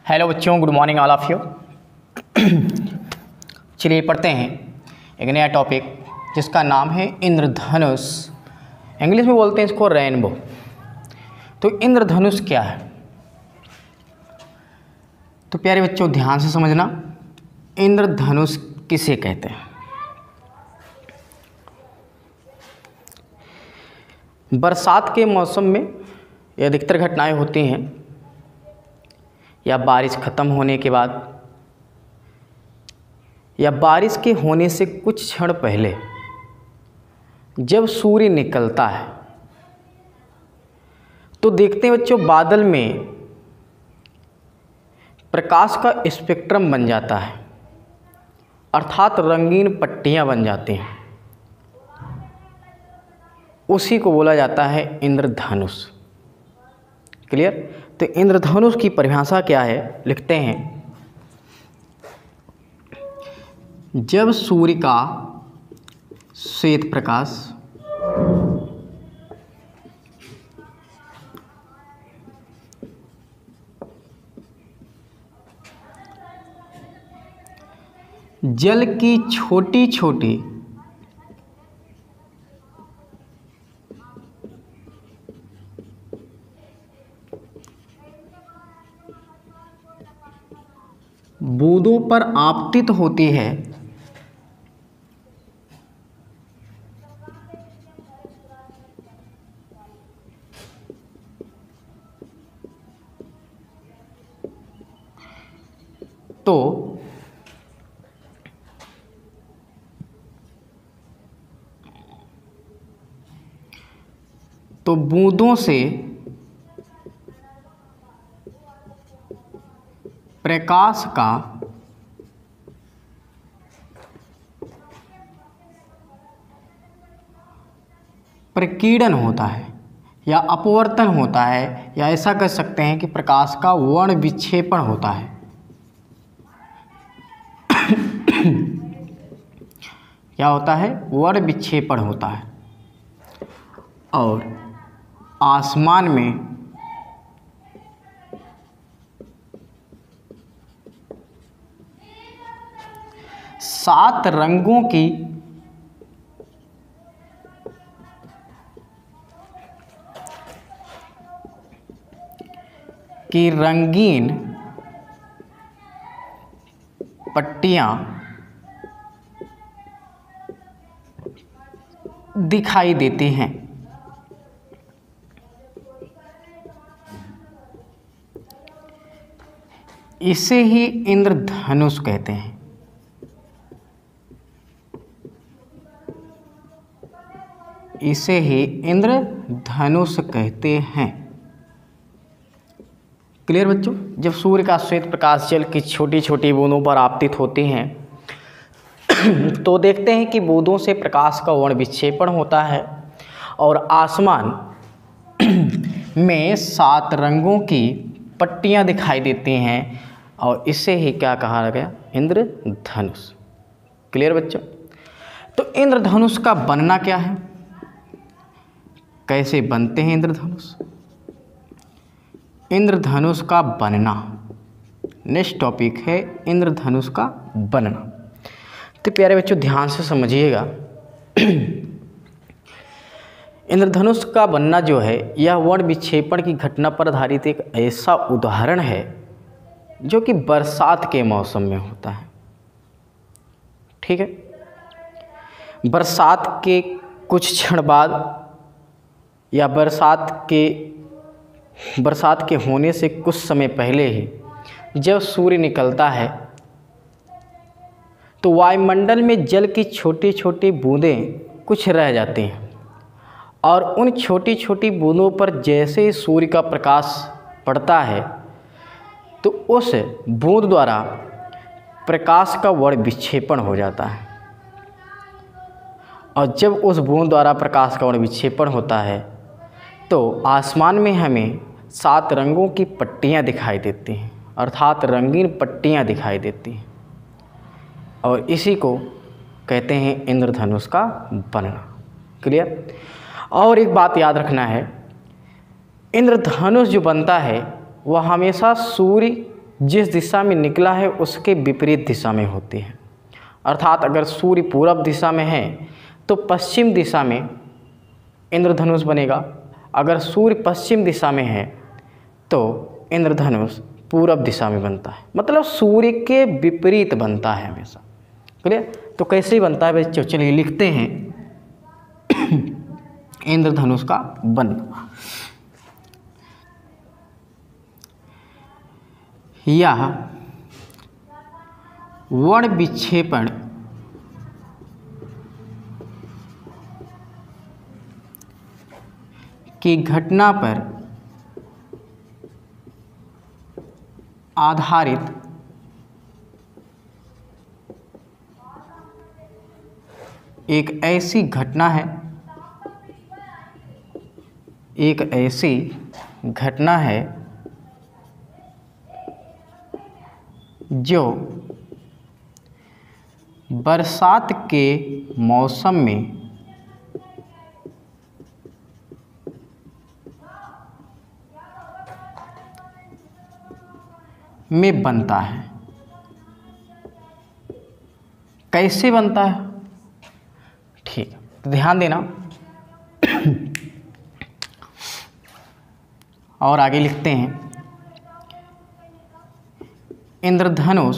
Hello बच्चों, good morning all of you. चलिए पढ़ते हैं एक नया टॉपिक जिसका नाम है इंद्रधनुष। इंग्लिश में बोलते हैं इसको रेनबो। तो इंद्रधनुष क्या है? तो प्यारे बच्चों ध्यान से समझना, इंद्रधनुष किसे कहते हैं। बरसात के मौसम में ये अधिकतर घटनाएं होती हैं या बारिश ख़त्म होने के बाद या बारिश के होने से कुछ क्षण पहले जब सूर्य निकलता है तो देखते हैं बच्चों बादल में प्रकाश का स्पेक्ट्रम बन जाता है, अर्थात रंगीन पट्टियां बन जाती हैं। उसी को बोला जाता है इंद्रधनुष। क्लियर? तो इंद्रधनुष की परिभाषा क्या है, लिखते हैं। जब सूर्य का श्वेत प्रकाश जल की छोटी छोटी बूंदों पर आपतित होती है तो बूंदों से प्रकाश का प्रकीर्णन होता है या अपवर्तन होता है, या ऐसा कह सकते हैं कि प्रकाश का वर्ण विक्षेपण होता है। क्या होता है? वर्ण विक्षेपण होता है। और आसमान में सात रंगों की रंगीन पट्टियां दिखाई देती हैं। इसे ही इंद्रधनुष कहते हैं। इसे ही इंद्रधनुष कहते हैं। क्लियर बच्चों? जब सूर्य का श्वेत प्रकाश जल की छोटी छोटी बूंदों पर आपतित होती हैं तो देखते हैं कि बूंदों से प्रकाश का वर्ण विक्षेपण होता है और आसमान में सात रंगों की पट्टियां दिखाई देती हैं, और इसे ही क्या कहा गया? इंद्रधनुष। क्लियर बच्चों? तो इंद्रधनुष का बनना क्या है, कैसे बनते हैं इंद्रधनुष? इंद्रधनुष का बनना नेक्स्ट टॉपिक है, इंद्रधनुष का बनना। तो प्यारे बच्चों ध्यान से समझिएगा, इंद्रधनुष का बनना जो है यह वर्ण विक्षेपण की घटना पर आधारित एक ऐसा उदाहरण है जो कि बरसात के मौसम में होता है। ठीक है? बरसात के कुछ क्षण बाद या बरसात के होने से कुछ समय पहले ही जब सूर्य निकलता है तो वायुमंडल में जल की छोटी छोटी बूंदें कुछ रह जाती हैं, और उन छोटी छोटी बूंदों पर जैसे ही सूर्य का प्रकाश पड़ता है तो उस बूंद द्वारा प्रकाश का वर्ण विक्षेपण हो जाता है। और जब उस बूंद द्वारा प्रकाश का वर्ण विक्षेपण होता है तो आसमान में हमें सात रंगों की पट्टियां दिखाई देती हैं, अर्थात रंगीन पट्टियां दिखाई देती हैं, और इसी को कहते हैं इंद्रधनुष का बनना। क्लियर? और एक बात याद रखना है, इंद्रधनुष जो बनता है वह हमेशा सूर्य जिस दिशा में निकला है उसके विपरीत दिशा में होते हैं। अर्थात अगर सूर्य पूरब दिशा में है तो पश्चिम दिशा में इंद्रधनुष बनेगा, अगर सूर्य पश्चिम दिशा में है तो इंद्रधनुष पूरब दिशा में बनता है, मतलब सूर्य के विपरीत बनता है हमेशा। क्लियर? तो कैसे बनता है बच्चों, चलिए लिखते हैं इंद्रधनुष का बनना। यह वर्ण विक्षेपण की घटना पर आधारित एक ऐसी घटना है, एक ऐसी घटना है जो बरसात के मौसम में बनता है। कैसे बनता है? ठीक है, तो ध्यान देना। और आगे लिखते हैं, इंद्रधनुष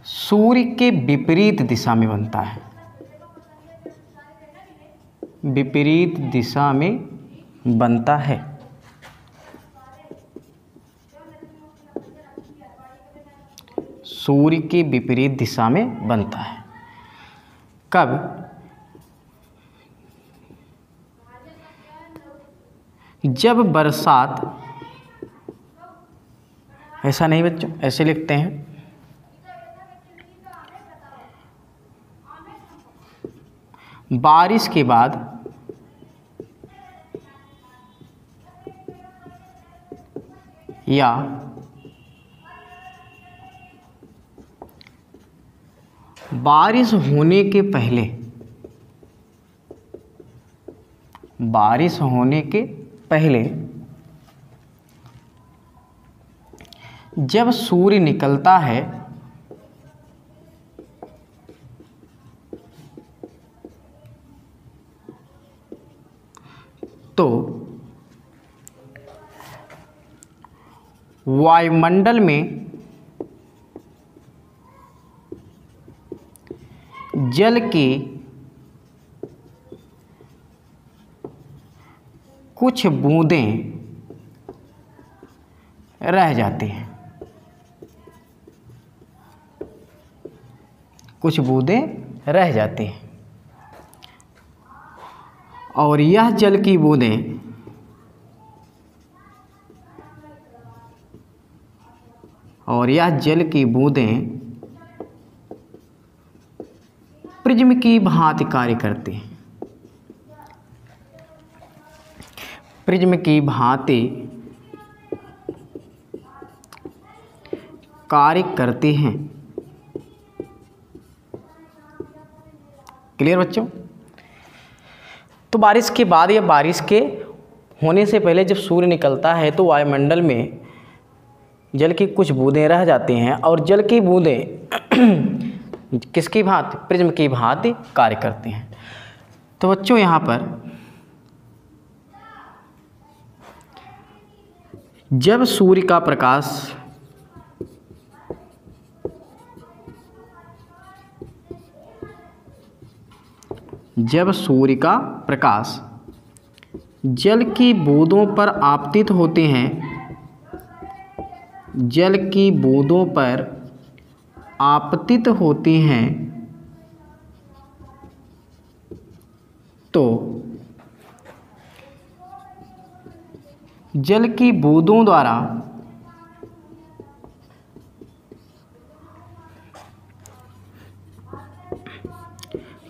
सूर्य के विपरीत दिशा में बनता है, विपरीत दिशा में बनता है। सूर्य के विपरीत दिशा में बनता है। कब? जब बरसात, ऐसा नहीं बच्चों, ऐसे लिखते हैं, बारिश के बाद या बारिश होने के पहले, बारिश होने के पहले जब सूर्य निकलता है तो वायुमंडल में जल की कुछ बूंदें रह जाती हैं, कुछ बूंदें रह जाती हैं, और यह जल की बूंदें प्रिज्म की भांति कार्य करती हैं, प्रिज्म की भांति कार्य करती हैं। क्लियर बच्चों? तो बारिश के बाद या बारिश के होने से पहले जब सूर्य निकलता है तो वायुमंडल में जल की कुछ बूंदें रह जाती हैं, और जल की बूंदें किसकी भांति? प्रिज्म की भांति कार्य करती हैं। तो बच्चों यहाँ पर जब सूर्य का प्रकाश जल की बूंदों पर आपतित होते हैं, जल की बूंदों पर आपतित होती हैं, तो जल की बूंदों द्वारा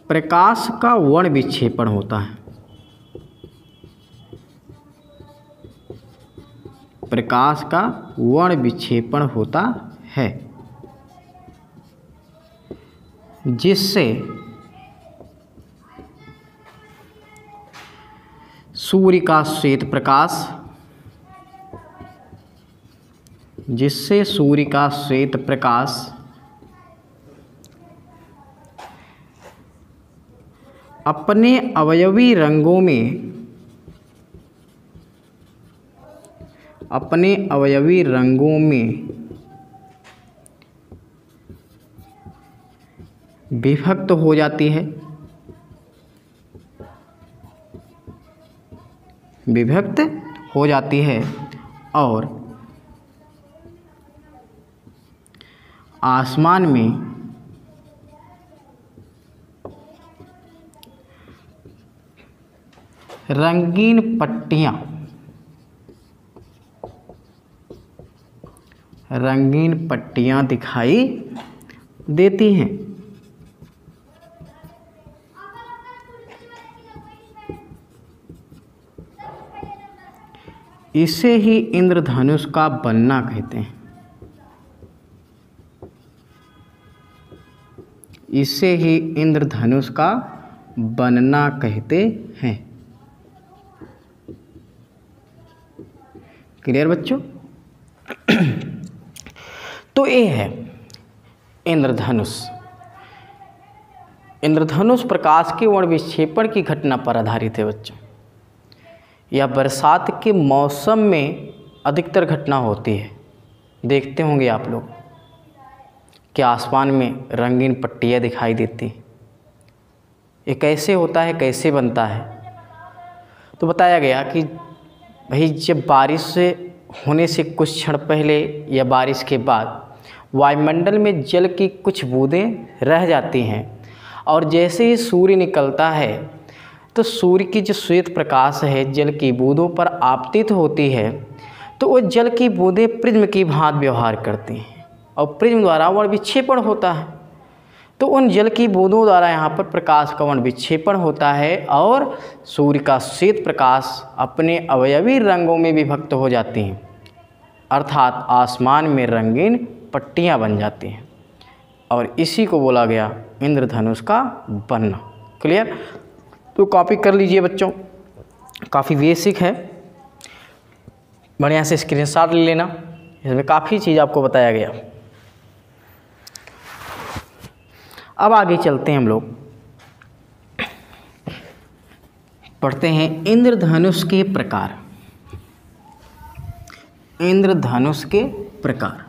प्रकाश का वर्ण विक्षेपण होता है, प्रकाश का वर्ण विक्षेपण होता है, सूर्य का श्वेत प्रकाश, जिससे सूर्य का श्वेत प्रकाश अपने अवयवी रंगों में विभक्त हो जाती है, और आसमान में रंगीन पट्टियाँ दिखाई देती हैं। इसे ही इंद्रधनुष का बनना कहते हैं। इसे ही इंद्रधनुष का बनना कहते हैं। क्लियर बच्चों? तो ये है इंद्रधनुष। इंद्रधनुष प्रकाश के वर्ण विक्षेपण की घटना पर आधारित है बच्चों। यह बरसात के मौसम में अधिकतर घटना होती है। देखते होंगे आप लोग कि आसमान में रंगीन पट्टियाँ दिखाई देती। ये कैसे होता है, कैसे बनता है? तो बताया गया कि भाई जब बारिश होने से कुछ क्षण पहले या बारिश के बाद वायुमंडल में जल की कुछ बूंदें रह जाती हैं, और जैसे ही सूर्य निकलता है तो सूर्य की जो श्वेत प्रकाश है जल की बूंदों पर आपतित होती है, तो वो जल की बूंदें प्रिज्म की भांति व्यवहार करती हैं और प्रिज्म द्वारा वर्ण विक्षेपण होता है। तो उन जल की बूंदों द्वारा यहाँ पर प्रकाश का वर्ण विक्षेपण होता है और सूर्य का श्वेत प्रकाश अपने अवयवी रंगों में विभक्त हो जाती हैं, अर्थात आसमान में रंगीन पट्टियाँ बन जाती हैं, और इसी को बोला गया इंद्रधनुष का बनना। क्लियर? तो कॉपी कर लीजिए बच्चों, काफ़ी बेसिक है, बढ़िया से स्क्रीनशॉट ले लेना, इसमें काफ़ी चीज़ आपको बताया गया। अब आगे चलते हैं, हम लोग पढ़ते हैं इंद्रधनुष के प्रकार। इंद्रधनुष के प्रकार।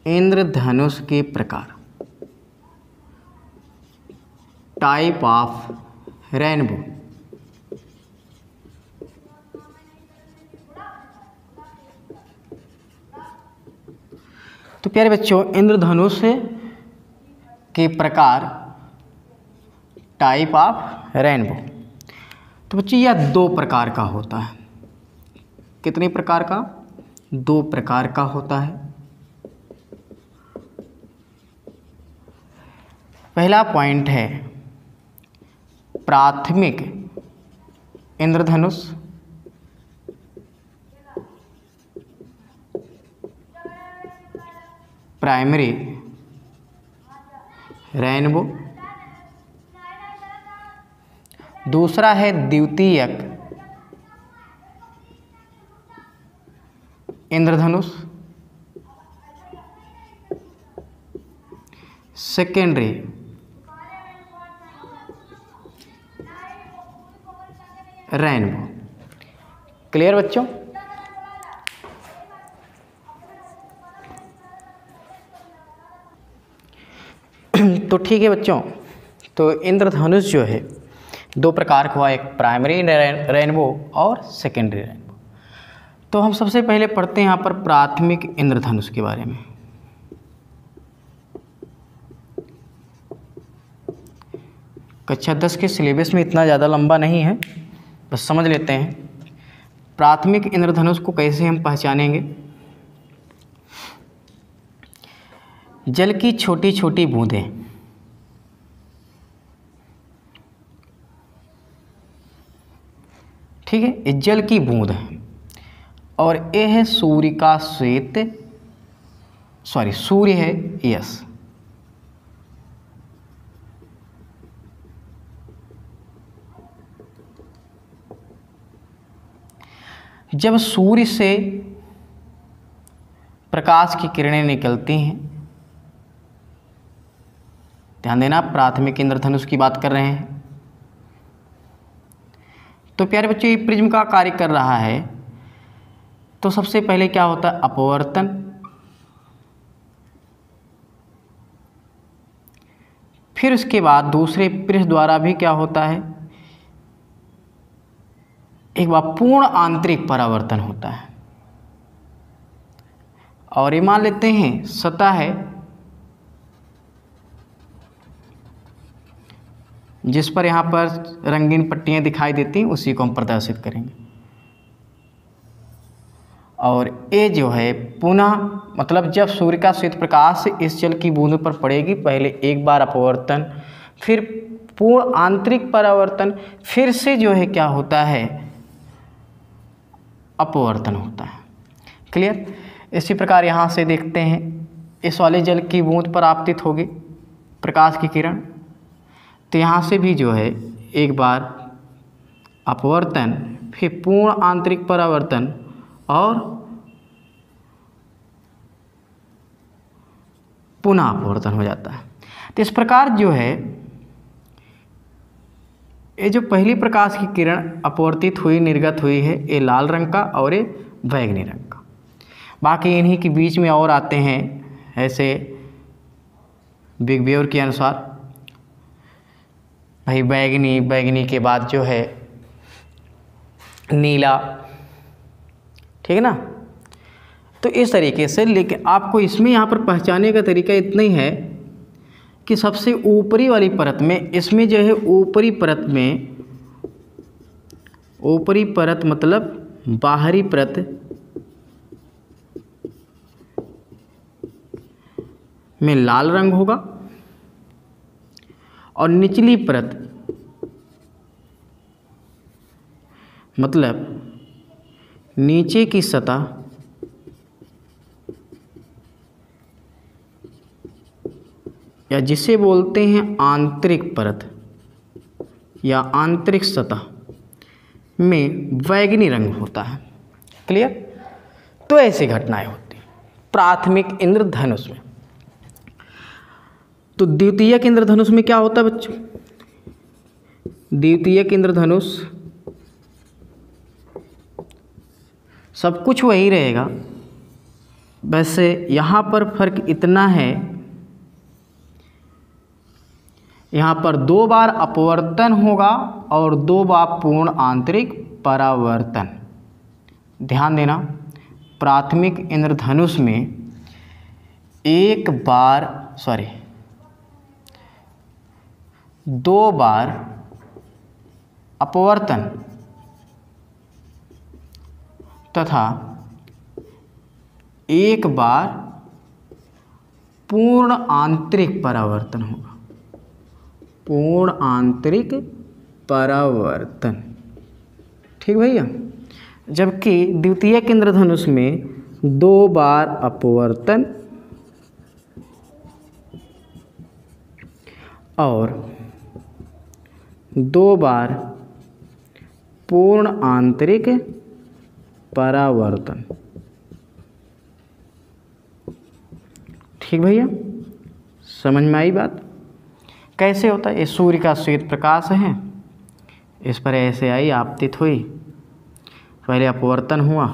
इंद्रधनुष के प्रकार, टाइप ऑफ रेनबो। तो प्यारे बच्चों, इंद्रधनुष के प्रकार, टाइप ऑफ रेनबो। तो बच्चों यह 2 प्रकार का होता है। कितने प्रकार का? 2 प्रकार का होता है। पहला पॉइंट है प्राथमिक इंद्रधनुष, प्राइमरी रेनबो। दूसरा है द्वितीयक इंद्रधनुष, सेकेंडरी रेनबो। क्लियर बच्चों? तो ठीक है बच्चों, तो इंद्रधनुष जो है 2 प्रकार का हुआ, एक प्राइमरी रेनबो और सेकेंडरी रेनबो। तो हम सबसे पहले पढ़ते हैं यहाँ पर प्राथमिक इंद्रधनुष के बारे में। कक्षा 10 के सिलेबस में इतना ज़्यादा लंबा नहीं है, बस समझ लेते हैं प्राथमिक इंद्रधनुष को कैसे हम पहचानेंगे। जल की छोटी छोटी बूंदें, ठीक है, ये जल की बूंद है, और ये है सूर्य का श्वेत, सूर्य है यस, जब सूर्य से प्रकाश की किरणें निकलती हैं, ध्यान देना प्राथमिक इंद्रधनुष की बात कर रहे हैं, तो प्यारे बच्चों ये प्रिज्म का कार्य कर रहा है। तो सबसे पहले क्या होता है, अपवर्तन, फिर उसके बाद दूसरे पृष्ठ द्वारा भी क्या होता है, एक बार पूर्ण आंतरिक परावर्तन होता है। और ये मान लेते हैं सतह है जिस पर यहाँ पर रंगीन पट्टियाँ दिखाई देती हैं, उसी को हम प्रदर्शित करेंगे। और ये जो है पुनः मतलब जब सूर्य का श्वेत प्रकाश इस जल की बूंद पर पड़ेगी, पहले एक बार अपवर्तन, फिर पूर्ण आंतरिक परावर्तन, फिर से जो है क्या होता है, अपवर्तन होता है। क्लियर। इसी प्रकार यहाँ से देखते हैं, इस वाले जल की बूंद पर आपतित होगी प्रकाश की किरण, तो यहाँ से भी जो है एक बार अपवर्तन, फिर पूर्ण आंतरिक परावर्तन और पुनः अपवर्तन हो जाता है। तो इस प्रकार जो है ये जो पहली प्रकाश की किरण अपवर्तित हुई, निर्गत हुई है, ये लाल रंग का और ये बैंगनी रंग का। बाकी इन्हीं के बीच में और आते हैं ऐसे बिग बेयर के अनुसार, भाई बैंगनी के बाद जो है नीला, ठीक है ना। तो इस तरीके से, लेकिन आपको इसमें यहाँ पर पहचानने का तरीका इतना ही है कि सबसे ऊपरी वाली परत में, इसमें जो है ऊपरी परत मतलब बाहरी परत में लाल रंग होगा और निचली परत मतलब नीचे की सतह या जिसे बोलते हैं आंतरिक परत या आंतरिक सतह में बैंगनी रंग होता है। क्लियर। तो ऐसी घटनाएं होती हैं प्राथमिक इंद्रधनुष में। तो द्वितीयक इंद्रधनुष में क्या होता है बच्चों, द्वितीयक इंद्रधनुष सब कुछ वही रहेगा, वैसे यहाँ पर फर्क इतना है, यहाँ पर 2 बार अपवर्तन होगा और 2 बार पूर्ण आंतरिक परावर्तन। ध्यान देना, प्राथमिक इंद्रधनुष में 2 बार अपवर्तन तथा 1 बार पूर्ण आंतरिक परावर्तन होगा, पूर्ण आंतरिक परावर्तन। ठीक भैया। जबकि द्वितीयक इंद्रधनुष में 2 बार अपवर्तन और 2 बार पूर्ण आंतरिक परावर्तन। ठीक भैया, समझ में आई बात। कैसे होता है, ये सूर्य का श्वेत प्रकाश है, इस पर ऐसे आई आपतित हुई, पहले अपवर्तन हुआ,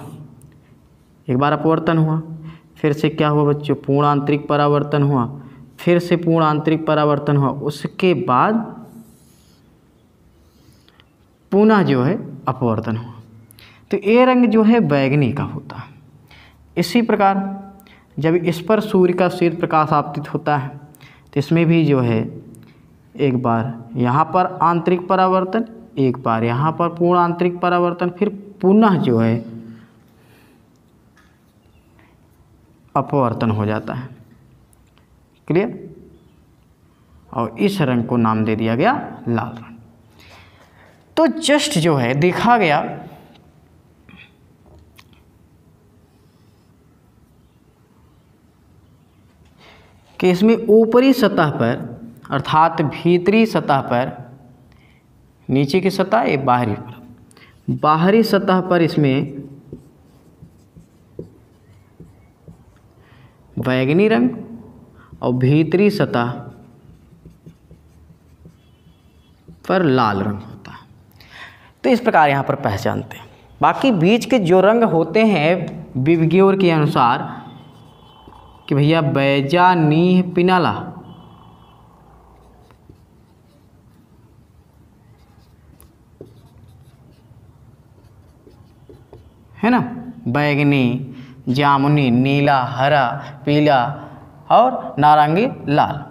एक बार अपवर्तन हुआ, फिर से क्या हुआ बच्चों, पूर्ण आंतरिक परावर्तन हुआ, फिर से पूर्ण आंतरिक परावर्तन हुआ, उसके बाद पुनः जो है अपवर्तन हुआ। तो ये रंग जो है बैंगनी का होता है। इसी प्रकार जब इस पर सूर्य का श्वेत प्रकाश आपतित होता है तो इसमें भी जो है एक बार यहाँ पर आंतरिक परावर्तन, एक बार यहाँ पर पूर्ण आंतरिक परावर्तन, फिर पुनः जो है अपवर्तन हो जाता है। क्लियर। और इस रंग को नाम दे दिया गया लाल रंग। तो जस्ट जो है देखा गया कि इसमें ऊपरी सतह पर अर्थात भीतरी सतह पर, नीचे की सतह ये बाहरी सतह पर इसमें बैंगनी रंग और भीतरी सतह पर लाल रंग होता है। तो इस प्रकार यहाँ पर पहचानते हैं। बाकी बीच के जो रंग होते हैं विबग्योर के अनुसार कि भैया बैजा, नीह, पिनाला, है ना, बैगनी, जामुनी, नीला, हरा, पीला और नारंगी, लाल।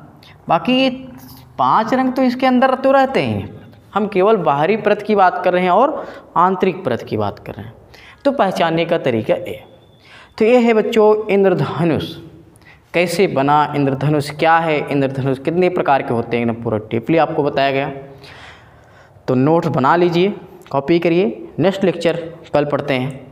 बाकी ये 5 रंग तो इसके अंदर तो रहते ही हैं। हम केवल बाहरी परत की बात कर रहे हैं और आंतरिक परत की बात कर रहे हैं। तो पहचानने का तरीका ये। तो ये है बच्चों इंद्रधनुष। कैसे बना इंद्रधनुष, क्या है इंद्रधनुष, कितने प्रकार के होते हैं, एकदम पूरा डीपली आपको बताया गया। तो नोट्स बना लीजिए, कॉपी करिए। नेक्स्ट लेक्चर कल पढ़ते हैं।